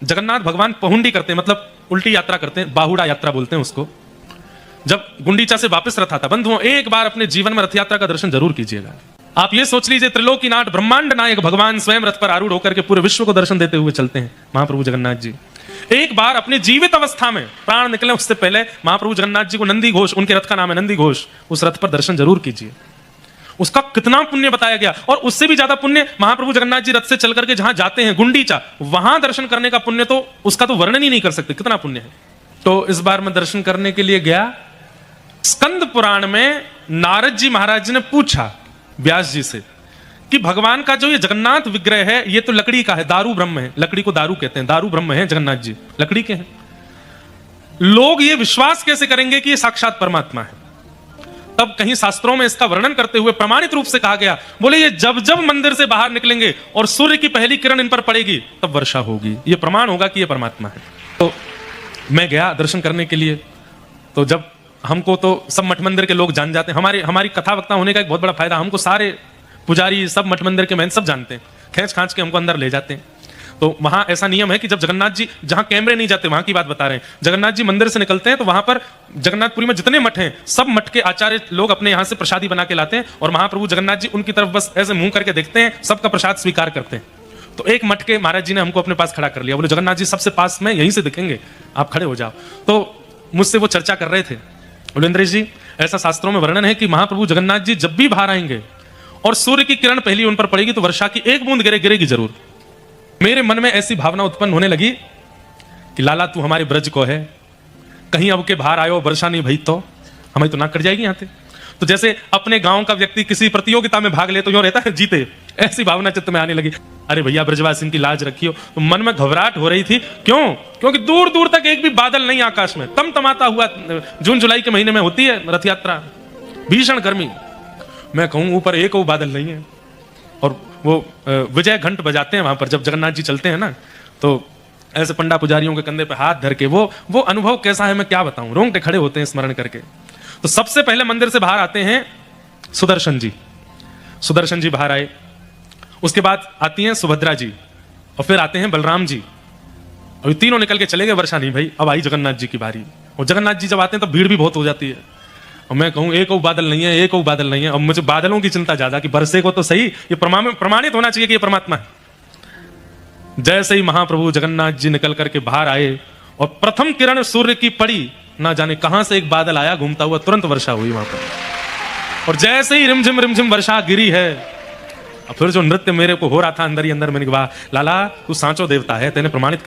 जगन्नाथ भगवान पहुंडी करते हैं, मतलब उल्टी यात्रा करते हैं, बाहुड़ा यात्रा बोलते हैं उसको। जब गुंडीचा से वापस रथ आता, बंधुओं एक बार अपने जीवन में रथ यात्रा का दर्शन जरूर कीजिएगा। आप ये सोच लीजिए, त्रिलोकीनाथ ब्रह्मांड नायक भगवान स्वयं रथ पर आरूढ़ होकर के पूरे विश्व को दर्शन देते हुए चलते हैं महाप्रभु जगन्नाथ जी। एक बार अपने जीवित अवस्था में, प्राण निकले उससे पहले, महाप्रभु जगन्नाथ जी को नंदी घोष, उनके रथ का नाम है नंदी घोष, उस रथ पर दर्शन जरूर कीजिए। उसका कितना पुण्य बताया गया, और उससे भी ज्यादा पुण्य महाप्रभु जगन्नाथ जी रथ से चल करके जहां जाते हैं गुंडीचा, वहां दर्शन करने का पुण्य तो उसका तो वर्णन ही नहीं कर सकते, कितना पुण्य है। तो इस बार मैं दर्शन करने के लिए गया। स्कंद पुराण में नारद जी महाराज जी ने पूछा व्यास जी से कि भगवान का जो ये जगन्नाथ विग्रह है, ये तो लकड़ी का है, दारू ब्रह्म है, लकड़ी को दारू कहते हैं, दारू ब्रह्म है जगन्नाथ जी, लकड़ी के हैं। लोग ये विश्वास कैसे करेंगे कि ये साक्षात परमात्मा है? तब कहीं शास्त्रों में इसका वर्णन करते हुए प्रमाणित रूप से कहा गया, बोले ये जब जब मंदिर से बाहर निकलेंगे और सूर्य की पहली किरण इन पर पड़ेगी तब वर्षा होगी, ये प्रमाण होगा कि ये परमात्मा है। तो मैं गया दर्शन करने के लिए। तो जब हमको तो सब मठ मंदिर के लोग जान जाते हैं, हमारी कथा वक्ता होने का एक बहुत बड़ा फायदा, हमको सारे पुजारी सब मठ मंदिर के महंत सब जानते हैं, खींच खांच के हमको अंदर ले जाते हैं। तो वहां ऐसा नियम है कि जब जगन्नाथ जी, जहां कैमरे नहीं जाते वहां की बात बता रहे हैं, जगन्नाथ जी मंदिर से निकलते हैं तो वहां पर जगन्नाथपुरी में जितने मठ हैं सब मठ के आचार्य लोग अपने यहां से प्रसादी बना के लाते हैं, और महाप्रभु जगन्नाथ जी उनकी तरफ बस ऐसे मुंह करके देखते हैं, सबका प्रसाद स्वीकार करते हैं। तो एक मठ के महाराज जी ने हमको अपने पास खड़ा कर लिया, बोले जगन्नाथ जी सबसे पास में यहीं से दिखेंगे, आप खड़े हो जाओ। तो मुझसे वो चर्चा कर रहे थे, बोले इंद्रेश जी ऐसा शास्त्रों में वर्णन है कि महाप्रभु जगन्नाथ जी जब भी बाहर आएंगे और सूर्य की किरण पहली उन पर पड़ेगी तो वर्षा की एक बूंद गिरेगी जरूर। मेरे मन में ऐसी भावना उत्पन्न होने लगी कि लाला तू हमारे ब्रज को है, कहीं अब के बाहर आयो वर्षा नहीं भई तो हमें तो ना कट जाएगी यहाँ से। तो जैसे अपने गांव का व्यक्ति किसी प्रतियोगिता में भाग ले तो यूं रहता है जीते, ऐसी भावना चित्त में आने लगी। अरे भैया ब्रजवासी की लाज रखियो। तो मन में घबराहट हो रही थी, क्यों? क्योंकि दूर दूर तक एक भी बादल नहीं आकाश में, तमतमाता हुआ जून जुलाई के महीने में होती है रथ यात्रा, भीषण गर्मी, मैं कहूं ऊपर एक वो बादल नहीं है। और वो विजय घंट बजाते हैं वहां पर जब जगन्नाथ जी चलते हैं ना, तो ऐसे पंडा पुजारियों के कंधे पे हाथ धर के वो अनुभव कैसा है मैं क्या बताऊं, रोंगटे खड़े होते हैं स्मरण करके। तो सबसे पहले मंदिर से बाहर आते हैं सुदर्शन जी, सुदर्शन जी बाहर आए, उसके बाद आती हैं सुभद्रा जी, और फिर आते हैं बलराम जी, और तीनों निकल के चले गए, वर्षा नहीं भाई। अब आई जगन्नाथ जी की बारी, और जगन्नाथ जी जब आते हैं तब भीड़ भी बहुत हो जाती है, और मैं कहूं एक और बादल नहीं है, एक और बादल नहीं है। अब मुझे बादलों की चिंता ज्यादा कि बरसे को तो सही, ये प्रमाणित होना चाहिए कि ये परमात्मा है। जैसे ही महाप्रभु जगन्नाथ जी निकल करके बाहर आए और प्रथम किरण सूर्य की पड़ी, ना जाने कहां से एक बादल आया घूमता हुआ, तुरंत वर्षा हुई वहां पर। और जैसे ही रिमझिम वर्षा गिरी है, और फिर जो नृत्य मेरे को हो रहा था अंदर ही अंदर, मैंने कहा लाला तू सांचो देवता है, तेने प्रमाणित